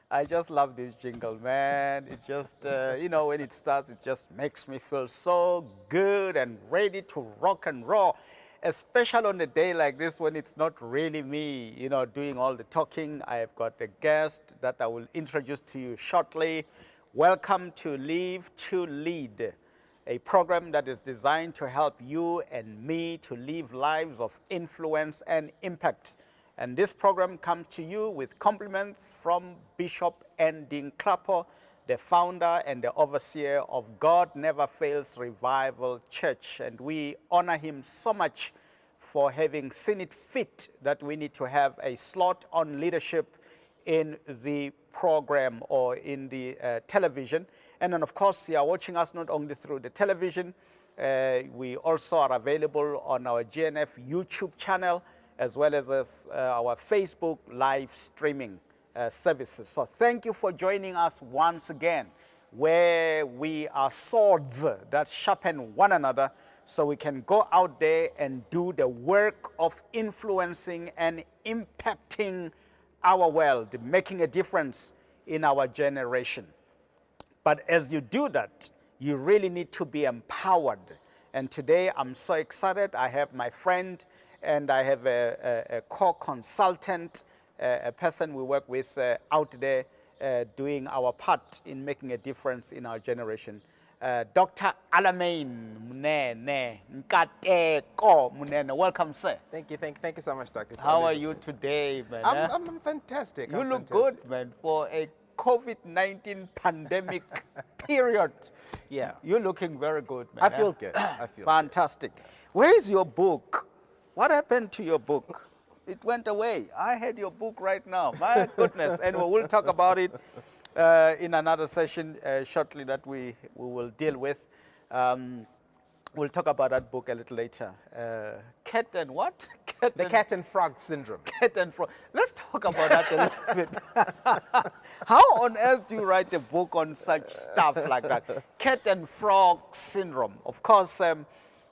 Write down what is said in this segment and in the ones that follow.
I just love this jingle, man. It just, when it starts, it just makes me feel so good and ready to rock and roll, especially on a day like this when it's not really me, doing all the talking. I have got a guest that I will introduce to you shortly. Welcome to Live to Lead, a program that is designed to help you and me to live lives of influence and impact. And this program comes to you with compliments from Bishop Ending Clapper, the founder and the overseer of God Never Fails Revival Church. And we honor him so much for having seen it fit that we need to have a slot on leadership in the program or in the television. And then, of course, you are watching us not only through the television, we also are available on our GNF YouTube channel, as well as our Facebook live streaming services. So thank you for joining us once again, where we are swords that sharpen one another so we can go out there and do the work of influencing and impacting our world, making a difference in our generation. But as you do that, you really need to be empowered. And today I'm so excited. I have my friend and I have a co-consultant, a person we work with out there doing our part in making a difference in our generation. Dr. Mnene, Mnene. Welcome, sir. Thank you so much, Doctor. How are you today, man? I'm fantastic. You look good, man, for a COVID-19 pandemic period. Yeah. You're looking very good, man. I feel good. I feel fantastic. Good. Where is your book? What happened to your book? It went away. I had your book right now. My goodness. And we'll talk about it in another session shortly that we will deal with. We'll talk about that book a little later. Cat and what? Cat and frog syndrome. Cat and frog. Let's talk about that a little bit. How on earth do you write a book on such stuff like that? Cat and frog syndrome. Of course,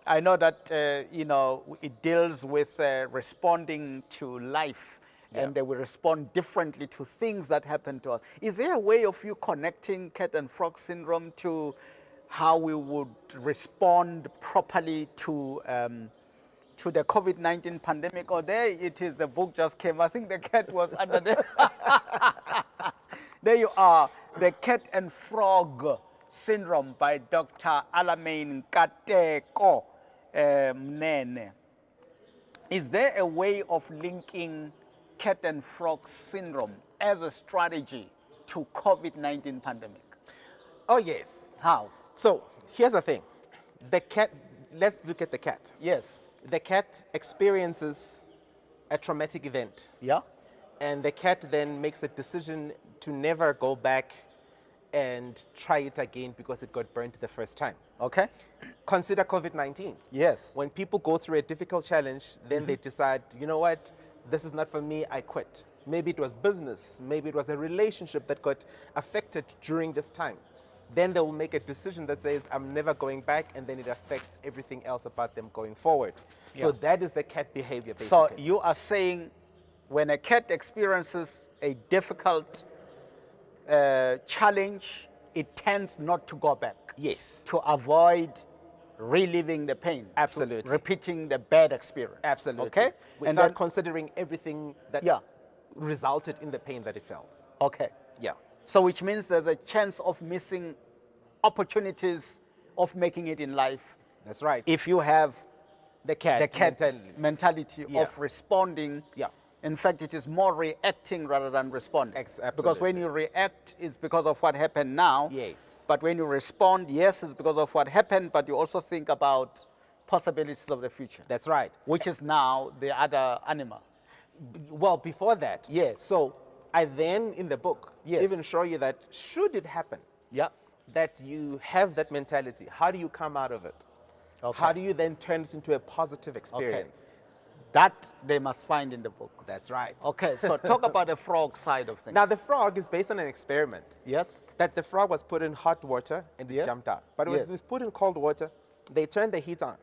I know that, it deals with responding to life. Yeah. And they will respond differently to things that happen to us. Is there a way of you connecting cat and frog syndrome to how we would respond properly to the COVID-19 pandemic? Or there it is, the book just came. I think the cat was under there. There you are, The Cat and Frog Syndrome by Dr. Alamein Kateko Mnene. Is there a way of linking cat and frog syndrome as a strategy to COVID-19 pandemic? Oh, yes. How? So here's the thing. The cat, let's look at the cat. Yes. The cat experiences a traumatic event. Yeah. And the cat then makes a decision to never go back and try it again because it got burnt the first time. Okay. Consider COVID-19. Yes. When people go through a difficult challenge, then they decide, you know what, this is not for me, I quit. Maybe it was business, maybe it was a relationship that got affected during this time. Then they will make a decision that says, I'm never going back, and then it affects everything else about them going forward. Yeah. So that is the cat behavior, basically. So you are saying when a cat experiences a difficult challenge, it tends not to go back. Yes. To avoid reliving the pain. Absolutely. Repeating the bad experience. Absolutely. Okay? Without then considering everything that yeah. resulted in the pain that it felt. Okay. Yeah. So which means there's a chance of missing opportunities of making it in life. That's right. If you have the cat mentality yeah. of responding. Yeah. In fact, it is more reacting rather than responding. Absolutely. Because when you react, it's because of what happened now. Yes. But when you respond, yes, it's because of what happened, but you also think about possibilities of the future. That's right. Which is now the other animal. Well, before that. Yes. So I then, in the book, yes. even show you that should it happen, yeah. that you have that mentality, how do you come out of it? Okay. How do you then turn it into a positive experience? Okay. That they must find in the book. That's right. Okay, so talk about the frog side of things. Now, the frog is based on an experiment. Yes. That the frog was put in hot water and it jumped out. But when it was put in cold water, they turned the heat on.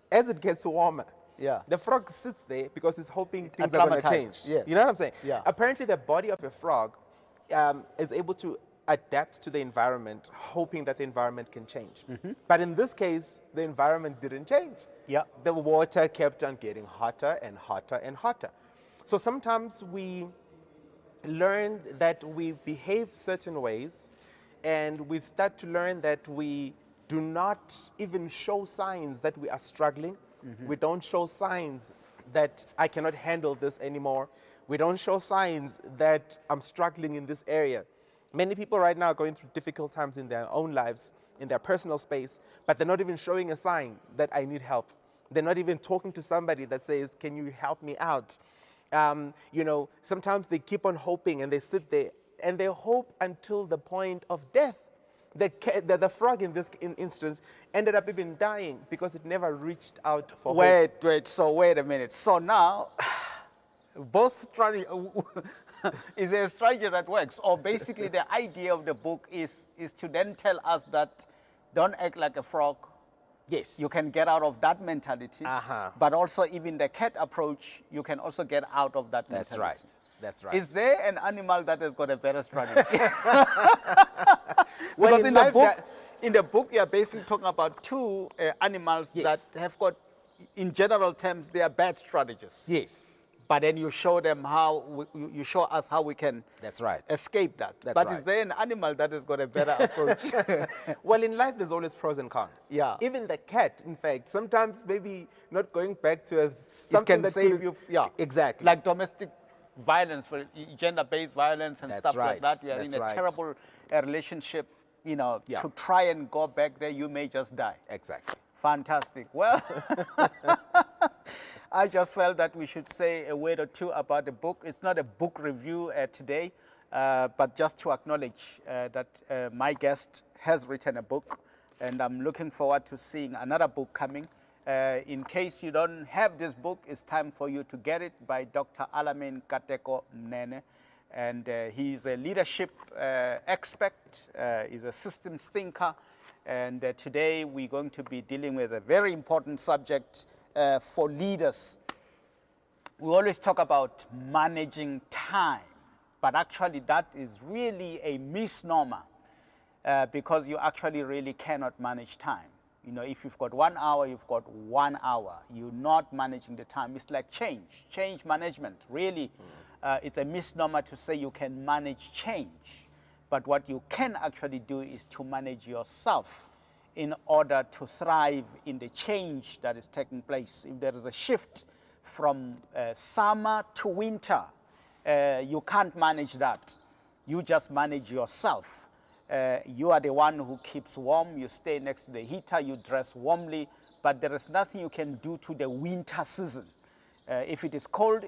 As it gets warmer, the frog sits there because it's hoping things are going to change. Yes. You know what I'm saying? Yeah. Apparently, the body of a frog is able to adapt to the environment, hoping that the environment can change. But in this case, the environment didn't change. Yeah. The water kept on getting hotter and hotter and hotter. So sometimes we learn that we behave certain ways, and we start to learn that we do not even show signs that we are struggling. We don't show signs that I cannot handle this anymore. We don't show signs that I'm struggling in this area. Many people right now are going through difficult times in their own lives, in their personal space, but they're not even showing a sign that I need help. They're not even talking to somebody that says, can you help me out? You know, sometimes they keep on hoping, and they sit there and they hope until the point of death. The frog in this instance ended up even dying because it never reached out for hope. So wait a minute. So now, both strategy is there a strategy that works, or basically the idea of the book is to then tell us that don't act like a frog. Yes. You can get out of that mentality. But also even the cat approach, you can also get out of that That's mentality. right. That's right. Is there an animal that has got a better strategy? Well, Because in the book, you're basically talking about two animals Yes. that have got, in general terms, they are bad strategies. Yes. But then you show them how, you show us how we can That's right. escape that. That's But right. is there an animal that has got a better approach? Well, in life, there's always pros and cons. Yeah. Even the cat, in fact, sometimes maybe not going back to It something can that save could- you. Yeah. Exactly. Like domestic violence, for gender-based violence and That's stuff like right. that. You are That's in a right. terrible relationship, you know, Yeah. to try and go back there, you may just die. Exactly. Fantastic. Well, I just felt that we should say a word or two about the book. It's not a book review today, but just to acknowledge that my guest has written a book, and I'm looking forward to seeing another book coming. In case you don't have this book, it's time for you to get it, by Dr. Alamin Kateko Mnene. And he's a leadership expert, he's a systems thinker, and today we're going to be dealing with a very important subject for leaders. We always talk about managing time, but actually that is really a misnomer, because you actually really cannot manage time. You know, if you've got 1 hour, you've got 1 hour. You're not managing the time. It's like change management. Really, it's a misnomer to say you can manage change. But what you can actually do is to manage yourself in order to thrive in the change that is taking place. If there is a shift from summer to winter, you can't manage that. You just manage yourself. You are the one who keeps warm, you stay next to the heater, you dress warmly, but there is nothing you can do to the winter season. If it is cold,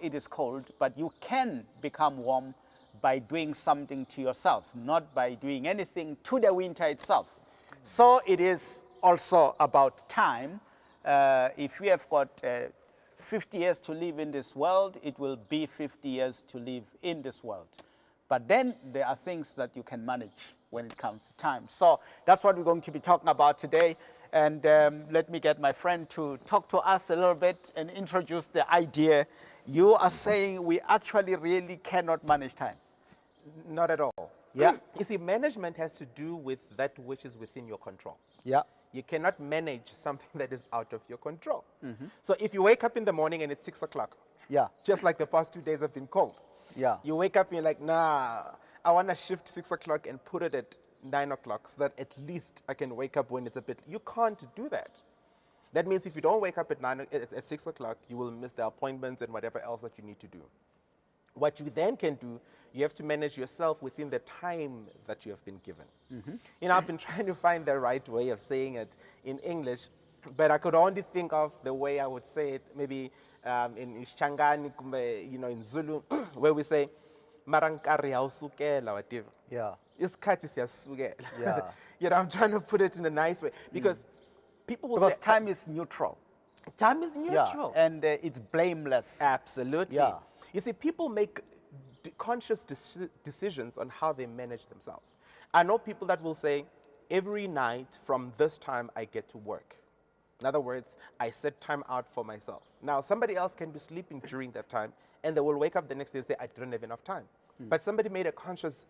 but you can become warm by doing something to yourself, not by doing anything to the winter itself. So it is also about time. If we have got 50 years to live in this world, it will be 50 years to live in this world. But then there are things that you can manage when it comes to time. So that's what we're going to be talking about today. And let me get my friend to talk to us a little bit and introduce the idea. You are saying we actually really cannot manage time. Not at all. Yeah. You see, management has to do with that which is within your control. Yeah. You cannot manage something that is out of your control. So if you wake up in the morning and it's 6 o'clock, Yeah. just like the past 2 days have been cold, Yeah. you wake up and you're like, nah, I want to shift 6 o'clock and put it at 9 o'clock so that at least I can wake up when it's a bit. You can't do that. That means if you don't wake up at 6 o'clock, you will miss the appointments and whatever else that you need to do. What you then can do, you have to manage yourself within the time that you have been given. You know, I've been trying to find the right way of saying it in English, but I could only think of the way I would say it, maybe in Shangani, you know, in Zulu, where we say, Marankari hausukela whatever. Yeah. Isikhathi siyasukela. Yeah. You know, I'm trying to put it in a nice way because people will Because say time is neutral. time is neutral. Yeah. And it's blameless. Absolutely. Yeah. You see, people make conscious decisions on how they manage themselves. I know people that will say, every night from this time I get to work. In other words, I set time out for myself. Now, somebody else can be sleeping during that time and they will wake up the next day and say, I didn't have enough time. But somebody made a conscious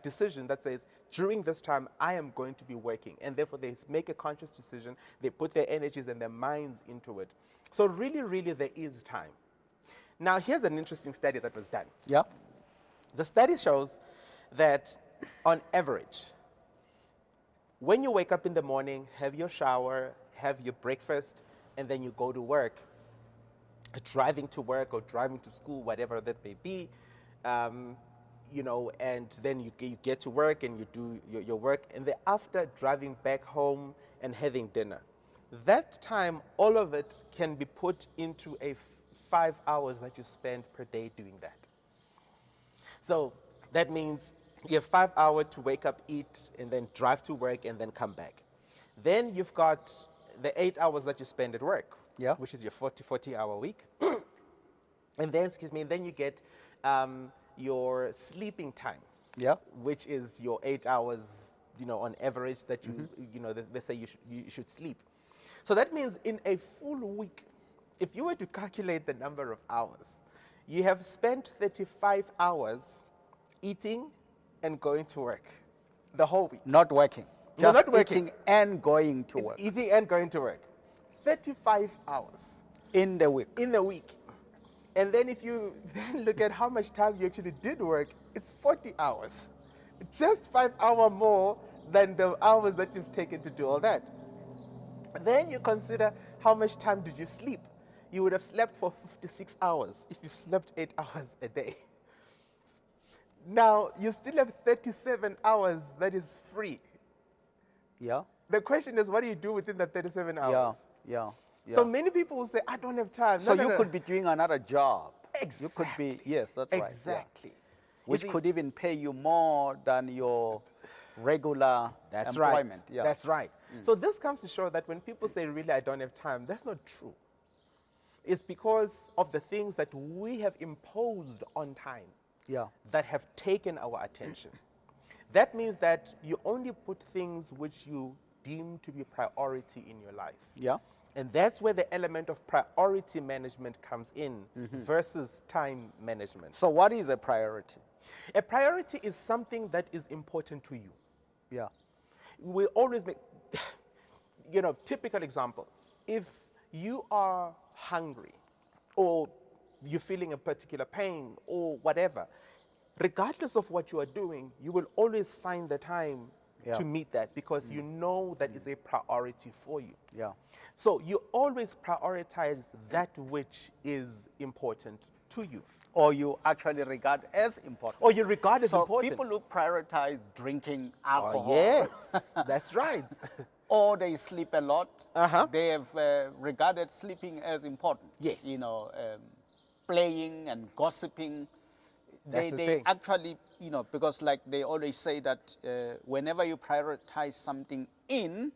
decision that says, during this time, I am going to be working. And therefore, they make a conscious decision. They put their energies and their minds into it. So really, really, there is time. Now, here's an interesting study that was done. Yeah. The study shows that on average, when you wake up in the morning, have your shower, have your breakfast, and then you go to work, driving to work or driving to school, whatever that may be, you know, and then you get to work and you do your work, and then after driving back home and having dinner, that time, all of it can be put into 5 hours that you spend per day doing that. So that means you have 5 hours to wake up, eat, and then drive to work and then come back. Then you've got the 8 hours that you spend at work, Yeah. which is your 40-hour week. And then, then you get your sleeping time, Yeah. which is your 8 hours, you know, on average that you, you know, they say you should sleep. So that means in a full week, if you were to calculate the number of hours, you have spent 35 hours eating and going to work the whole week. Not working. No, Just not working. eating and going to work. Eating and going to work. 35 hours In the week. in a week. And then if you then look at how much time you actually did work, it's 40 hours. Just 5 hours more than the hours that you've taken to do all that. Then you consider how much time did you sleep. You would have slept for 56 hours if you've slept 8 hours a day. Now, you still have 37 hours that is free. Yeah. The question is, what do you do within that 37 hours? Yeah. Yeah. So many people will say, I don't have time. So No, you no. could be doing another job. Exactly. You could be, yes, that's right. yeah. Exactly. You Which see, could even pay you more than your regular That's employment. right. Yeah. That's right. So this comes to show that when people say, really, I don't have time, that's not true. It's because of the things that we have imposed on time Yeah. that have taken our attention. That means that you only put things which you deem to be priority in your life. Yeah. And that's where the element of priority management comes in versus time management. So what is a priority? A priority is something that is important to you. Yeah. We always make, you know, typical example. If you are hungry or you're feeling a particular pain or whatever, regardless of what you are doing, you will always find the time Yeah. to meet that because you know that is a priority for you. Yeah. So you always prioritize that which is important to you, Or you actually regard as important. or you regard as So important. people who prioritize drinking Oh, alcohol, yes, that's right. or they sleep a lot, Uh-huh. they have regarded sleeping as important. Yes. You know, playing and gossiping. That's the They thing. actually, you know, because like they always say that whenever you prioritize something in,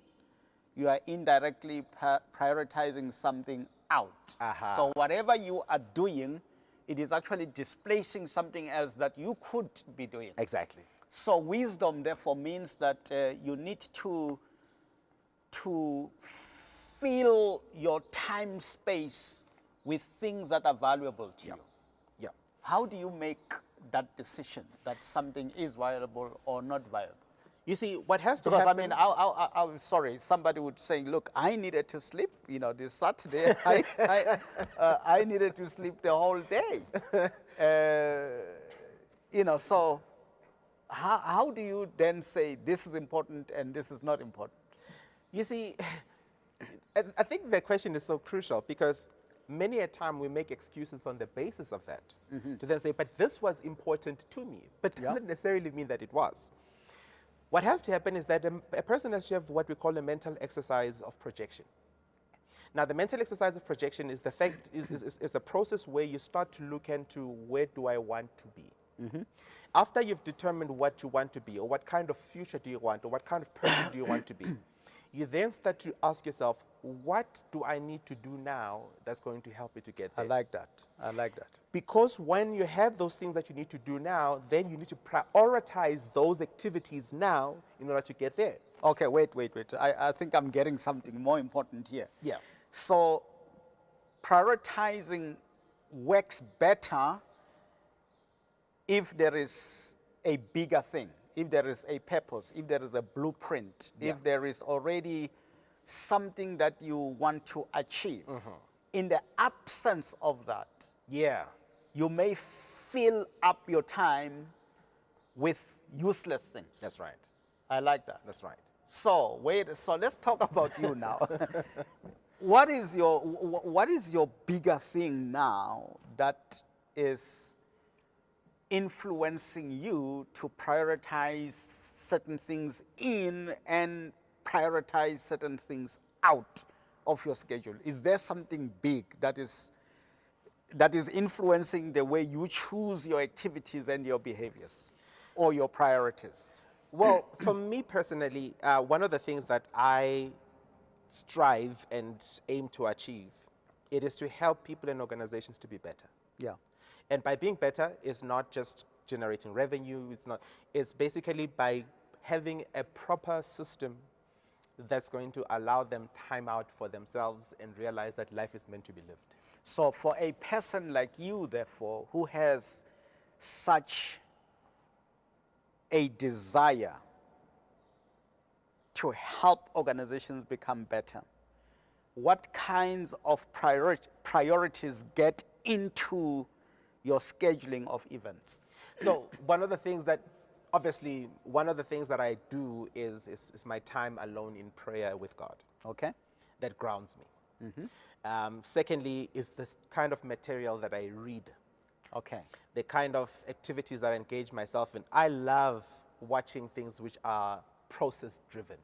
you are indirectly prioritizing something out. Aha. So whatever you are doing, it is actually displacing something else that you could be doing. Exactly. So wisdom, therefore, means that you need to fill your time space with things that are valuable to you. Yeah. How do you make that decision that something is valuable or not valuable? You see, what has to Because I happen... mean, I'm sorry, somebody would say, look, I needed to sleep, you know, this Saturday, I needed to sleep the whole day. You know, so how do you then say this is important and this is not important? You see, I think the question is so crucial because many a time we make excuses on the basis of that to then say, but this was important to me, but doesn't necessarily mean that it was. What has to happen is that a person has to have what we call a mental exercise of projection. Now, the mental exercise of projection is the fact is a process where you start to look into where do I want to be. After you've determined what you want to be, or what kind of future do you want, or what kind of person do you want to be, you then start to ask yourself, what do I need to do now that's going to help me to get there? I like that. I like that. Because when you have those things that you need to do now, then you need to prioritize those activities now in order to get there. Okay, wait. I think I'm getting something more important here. Yeah. So prioritizing works better if there is a bigger thing, if there is a purpose, if there is a blueprint, if there is already something that you want to achieve. In the absence of that, Yeah. you may fill up your time with useless things. That's right. I like that. That's right. So let's talk about you now. What is your bigger thing now that is influencing you to prioritize certain things in and prioritize certain things out of your schedule? Is there something big that is influencing the way you choose your activities and your behaviors or your priorities? Well, for me personally, one of the things that I strive and aim to achieve, it is to help people and organizations to be better. Yeah. And by being better, it's not just generating revenue, it's basically by having a proper system that's going to allow them time out for themselves and realize that life is meant to be lived. So for a person like you, therefore, who has such a desire to help organizations become better, what kinds of priorities get into your scheduling of events? So one of the things that I do is my time alone in prayer with God. Okay. That grounds me. Secondly, is the kind of material that I read. Okay. The kind of activities that I engage myself in. I love watching things which are process-driven,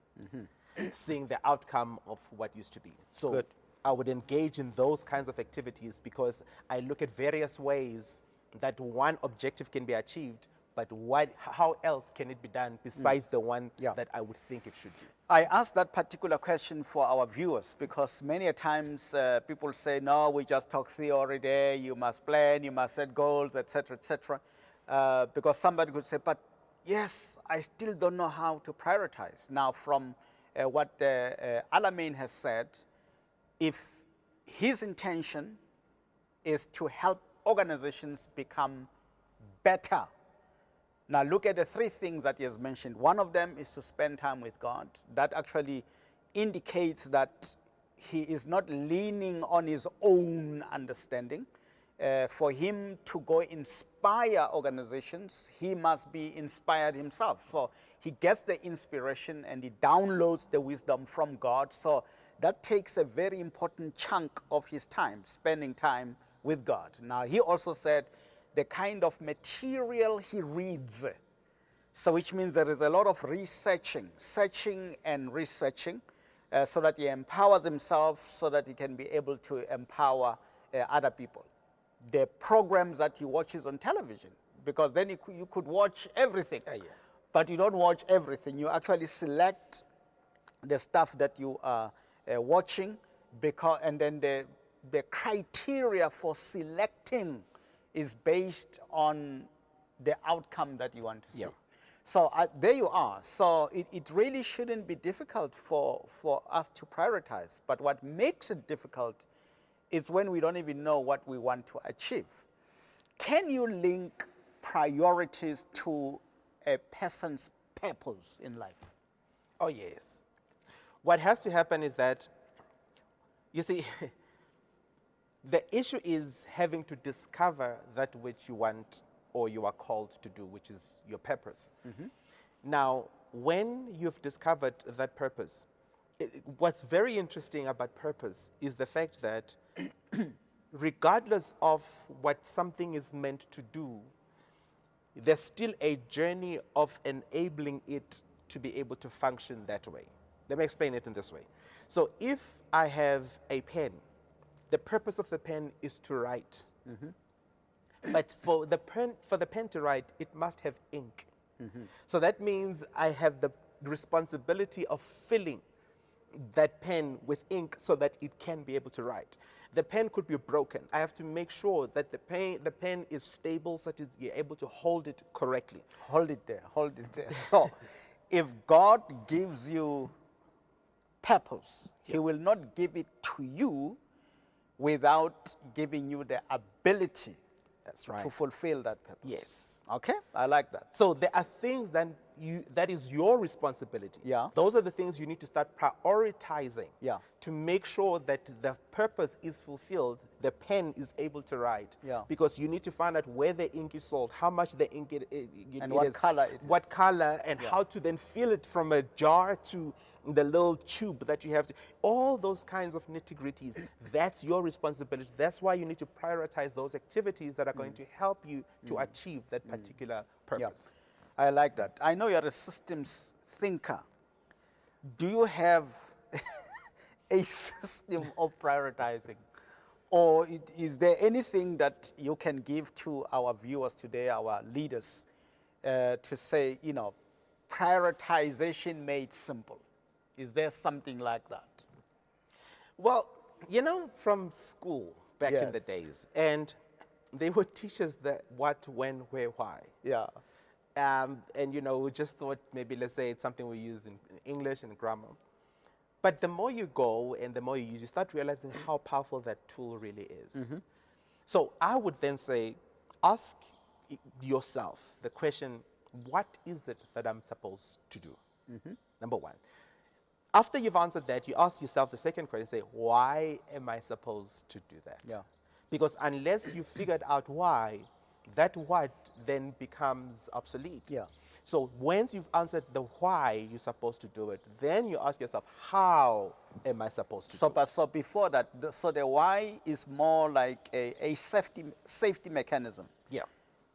seeing the outcome of what used to be. So Good. I would engage in those kinds of activities because I look at various ways that one objective can be achieved, but how else can it be done besides the one that I would think it should be? I asked that particular question for our viewers because many a times people say, no, we just talk theory there, you must plan, you must set goals, etc., etc. Because somebody could say, but yes, I still don't know how to prioritize. Now, from what Alamein has said, if his intention is to help organizations become better. Now look at the three things that he has mentioned. One of them is to spend time with God. That actually indicates that he is not leaning on his own understanding. For him to go inspire organizations, he must be inspired himself. So he gets the inspiration and he downloads the wisdom from God. So that takes a very important chunk of his time, spending time with God. Now he also said the kind of material he reads. So which means there is a lot of searching and researching, so that he empowers himself, so that he can be able to empower other people. The programs that he watches on television, because then you could watch everything, but you don't watch everything. You actually select the stuff that you are watching, and then the criteria for selecting is based on the outcome that you want to see. So there you are. So it really shouldn't be difficult for us to prioritize. But what makes it difficult is when we don't even know what we want to achieve. Can you link priorities to a person's purpose in life? Oh, yes. What has to happen is that, you see, the issue is having to discover that which you want or you are called to do, which is your purpose. Now, when you've discovered that purpose, what's very interesting about purpose is the fact that regardless of what something is meant to do, there's still a journey of enabling it to be able to function that way. Let me explain it in this way. So if I have a pen, the purpose of the pen is to write. But for the pen to write, it must have ink. So that means I have the responsibility of filling that pen with ink so that it can be able to write. The pen could be broken. I have to make sure that the pen is stable so that you're able to hold it correctly. Hold it there, hold it there. So if God gives you purpose, he will not give it to you without giving you the ability That's right. to fulfill that purpose. Yes. Okay, I like that. So there are things that is your responsibility. Yeah. Those are the things you need to start prioritizing. Yeah. To make sure that the purpose is fulfilled, the pen is able to write. Yeah. Because you need to find out where the ink is sold, how much the ink And what color it is. what color, and Yeah. how to then fill it from a jar to the little tube that you have to. All those kinds of nitty-gritties, that's your responsibility. That's why you need to prioritize those activities that are going to help you to achieve that particular purpose. I like that. I know you're a systems thinker. Do you have a system of prioritizing? Or is there anything that you can give to our viewers today, our leaders, to say, prioritization made simple? Is there something like that? Well, from school back in the Yes. days, and they would teach us the what, when, where, why. Yeah. And, we just thought maybe, let's say, it's something we use in English and grammar. But the more you go and the more you use, you start realizing how powerful that tool really is. So I would then say, ask yourself the question, what is it that I'm supposed to do? Number one. After you've answered that, you ask yourself the second question, say, why am I supposed to do that? Yeah. Because unless you figured out why, that what then becomes obsolete. Yeah. So once you've answered the why you're supposed to do it, then you ask yourself, how am I supposed to do it? So before that, so the why is more like a safety mechanism. Yeah.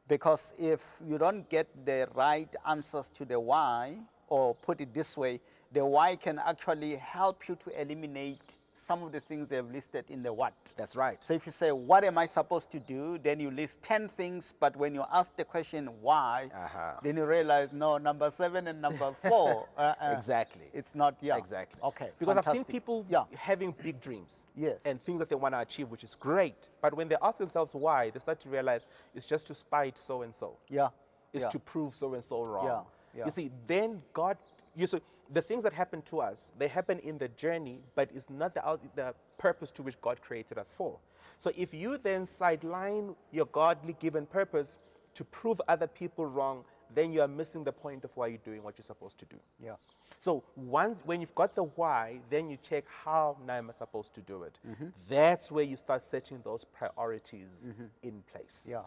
Because if you don't get the right answers to the why, or put it this way, the why can actually help you to eliminate some of the things they've listed in the what. That's right. So if you say, what am I supposed to do? Then you list 10 things, but when you ask the question, why, then you realize, no, number 7 and number 4. Exactly. It's not, yeah. Exactly. Okay, Because I've seen fantastic. people Yeah. having big dreams. Yes. And things that they want to achieve, which is great. But when they ask themselves why, they start to realize it's just to spite so and so. Yeah. It's yeah. to prove so and so wrong. Yeah, yeah. You see, then God, the things that happen to us, they happen in the journey, but it's not the purpose to which God created us for. So if you then sideline your godly given purpose to prove other people wrong, then you are missing the point of why you're doing what you're supposed to do. Yeah. So when you've got the why, then you check how now am I supposed to do it. That's where you start setting those priorities in place. Yeah.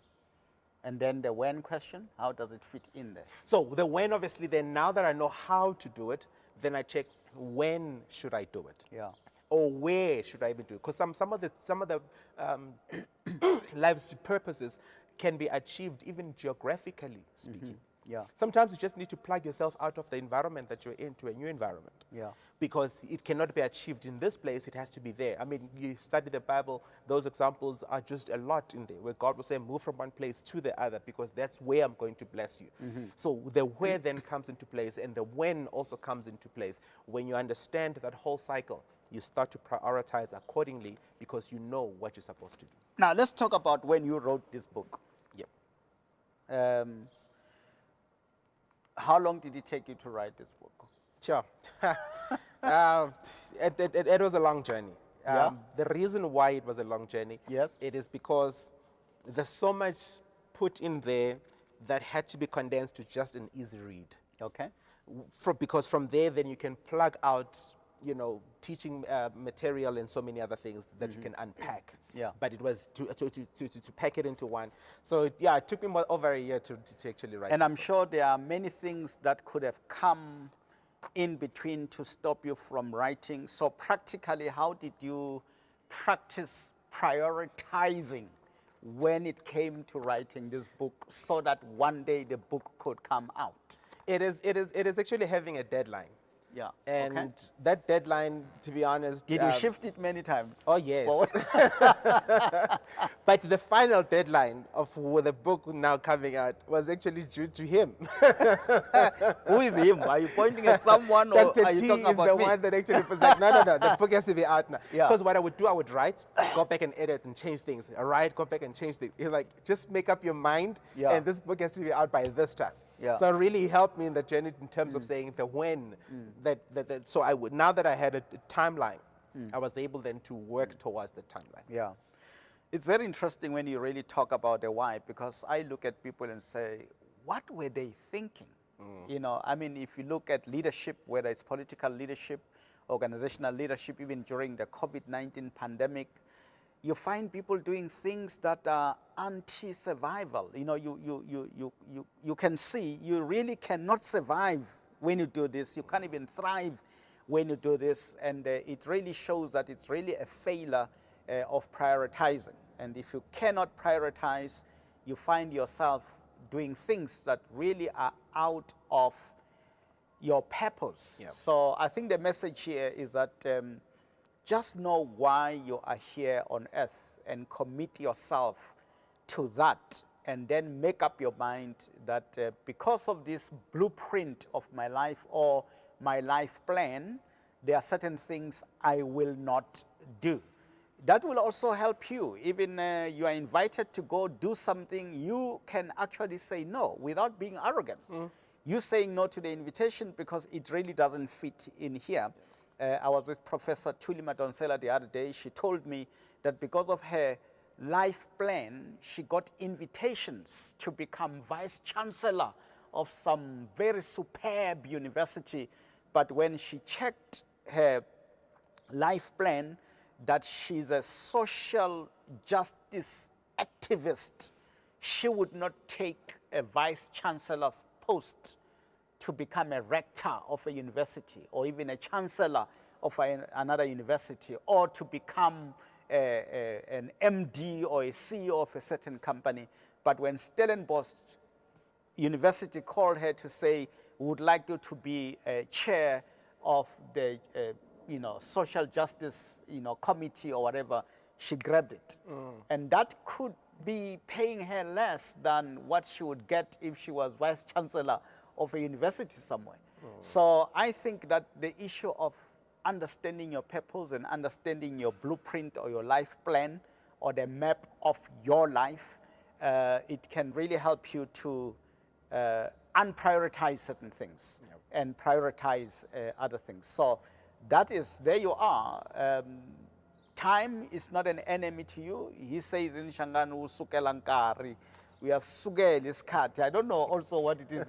And then the when question, how does it fit in there? So the when, obviously, then now that I know how to do it, then I check when should I do it, Yeah. or where should I even do it? Because some of the life's purposes can be achieved even geographically speaking. Yeah. Sometimes you just need to plug yourself out of the environment that you're in to a new environment. Yeah. Because it cannot be achieved in this place, it has to be there. I mean, you study the Bible, those examples are just a lot in there, where God will say, move from one place to the other, because that's where I'm going to bless you. So the where then comes into place, and the when also comes into place. When you understand that whole cycle, you start to prioritize accordingly, because you know what you're supposed to do. Now, let's talk about when you wrote this book. Yep. How long did it take you to write this book? Sure. It was a long journey. Yeah? The reason why it was a long journey, Yes. it is because there's so much put in there that had to be condensed to just an easy read. Okay. Because from there, then you can plug out, teaching material and so many other things that you can unpack. Yeah. But it was to pack it into one. So yeah, it took me over a year to actually write. And I'm sure there are many things that could have come in between to stop you from writing. So practically, how did you practice prioritizing when it came to writing this book so that one day the book could come out? It is actually having a deadline. Yeah. And okay. that deadline, to be honest... Did you shift it many times? Oh, yes. But the final deadline of the book now coming out was actually due to him. Who is him? Are you pointing at someone, or Dr. are you T talking is about the me? one that actually was like, no, the book has to be out now. Yeah. Because what I would do, I would write, go back and edit and change things. I write, go back and change things. It's like, just make up your mind, Yeah. and this book has to be out by this time. Yeah. So it really helped me in the journey in terms of saying the when. So I would, now that I had a timeline, I was able then to work towards the timeline. Yeah. It's very interesting when you really talk about the why, because I look at people and say, what were they thinking? You know, I mean, if you look at leadership, whether it's political leadership, organizational leadership, even during the COVID-19 pandemic, you find people doing things that are anti-survival. You know, you can see you really cannot survive when you do this. You can't even thrive when you do this. And it really shows that it's really a failure of prioritizing. And if you cannot prioritize, you find yourself doing things that really are out of your purpose. Yep. So I think the message here is that just know why you are here on earth and commit yourself to that, and then make up your mind that because of this blueprint of my life or my life plan, there are certain things I will not do. That will also help you. Even you are invited to go do something, you can actually say no without being arrogant. You saying no to the invitation because it really doesn't fit in here. I was with Professor Tuli Madonsela the other day. She told me that because of her life plan, she got invitations to become vice chancellor of some very superb university. But when she checked her life plan, that she's a social justice activist, she would not take a vice chancellor's post to become a rector of a university, or even a chancellor of another university, or to become an MD or a CEO of a certain company. But when Stellenbosch University called her to say, we would like you to be a chair of the social justice committee or whatever, she grabbed it. And that could be paying her less than what she would get if she was vice chancellor of a university somewhere. So I think that the issue of understanding your purpose and understanding your blueprint or your life plan or the map of your life, it can really help you to unprioritize certain things and prioritize other things. So that is, there you are. Time is not an enemy to you. He says in Shanganu Sukelankari, we are sugel iskati. I don't know also what it is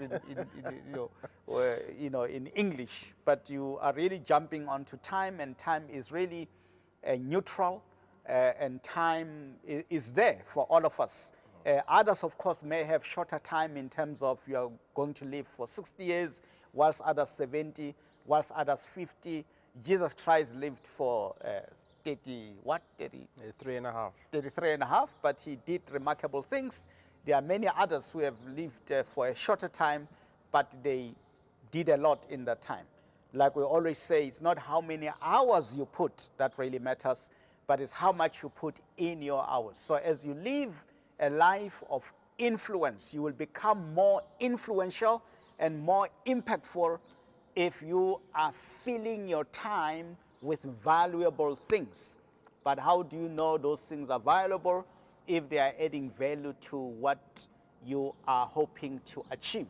in English, but you are really jumping onto time, and time is really neutral, and time is there for all of us. Others, of course, may have shorter time in terms of you are going to live for 60 years, whilst others 70, whilst others 50. Jesus Christ lived for 33 and a half. 33 and a half, but he did remarkable things. There are many others who have lived for a shorter time, but they did a lot in that time. Like we always say, it's not how many hours you put that really matters, but it's how much you put in your hours. So as you live a life of influence, you will become more influential and more impactful if you are filling your time with valuable things. But how do you know those things are valuable? If they are adding value to what you are hoping to achieve.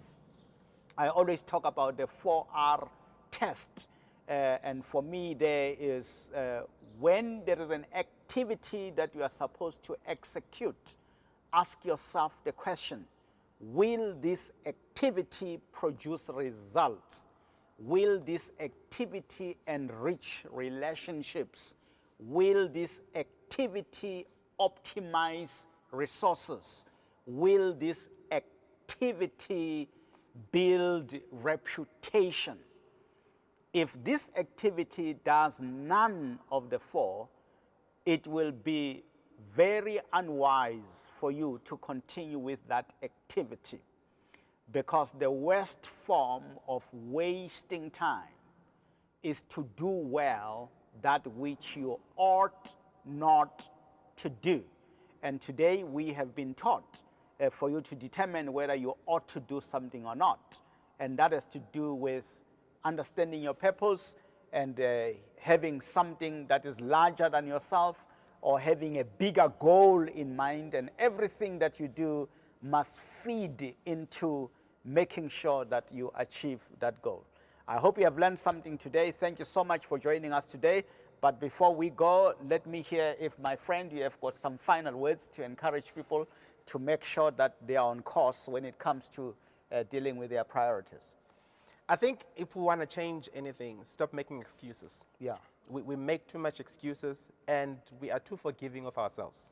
I always talk about the 4R test. And for me, there is when there is an activity that you are supposed to execute, ask yourself the question, will this activity produce results? Will this activity enrich relationships? Will this activity optimize resources? Will this activity build reputation? If this activity does none of the four, it will be very unwise for you to continue with that activity, because the worst form of wasting time is to do well that which you ought not to do. And today we have been taught for you to determine whether you ought to do something or not. And that has to do with understanding your purpose and having something that is larger than yourself, or having a bigger goal in mind, and everything that you do must feed into making sure that you achieve that goal. I hope you have learned something today. Thank you so much for joining us today. But before we go, let me hear if my friend, you have got some final words to encourage people to make sure that they are on course when it comes to dealing with their priorities. I think if we want to change anything, stop making excuses. Yeah. We make too much excuses, and we are too forgiving of ourselves.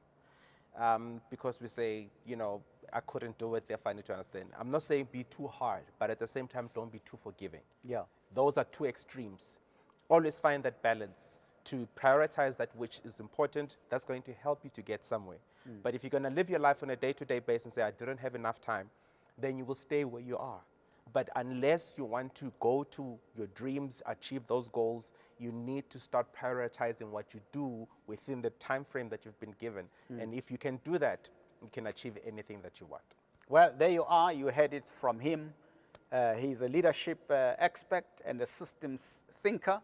Because we say, you know, I couldn't do it, therefore I need to understand. I'm not saying be too hard, but at the same time, don't be too forgiving. Yeah. Those are two extremes. Always find that balance to prioritize that which is important. That's going to help you to get somewhere. But if you're going to live your life on a day-to-day basis and say, I didn't have enough time, then you will stay where you are. But unless you want to go to your dreams, achieve those goals, you need to start prioritizing what you do within the time frame that you've been given. And if you can do that, you can achieve anything that you want. Well, there you are. You heard it from him. He's a leadership expert and a systems thinker.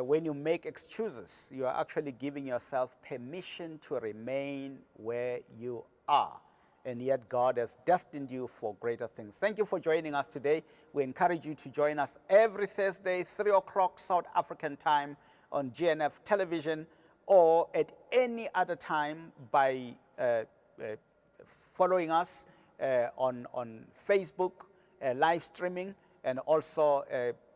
When you make excuses, you are actually giving yourself permission to remain where you are. And yet God has destined you for greater things. Thank you for joining us today. We encourage you to join us every Thursday, 3 o'clock South African time on GNF television, or at any other time by following us on Facebook, live streaming, and also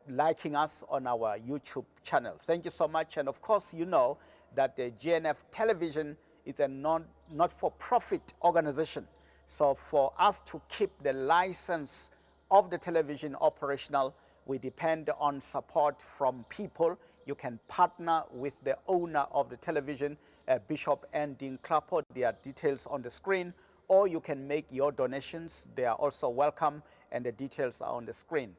liking us on our YouTube channel. Thank you so much. And of course, you know that the GNF television is a not-for-profit organization. So for us to keep the license of the television operational, we depend on support from people. You can partner with the owner of the television, Bishop and Dean Clapper. There are details on the screen, or you can make your donations. They are also welcome, and the details are on the screen.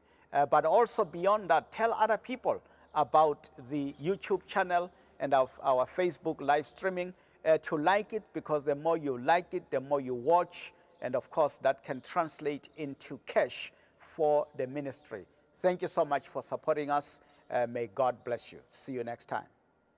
But also beyond that, tell other people about the YouTube channel and our Facebook live streaming, to like it, because the more you like it, the more you watch, and of course that can translate into cash for the ministry. Thank you so much for supporting us. May God bless you. See you next time.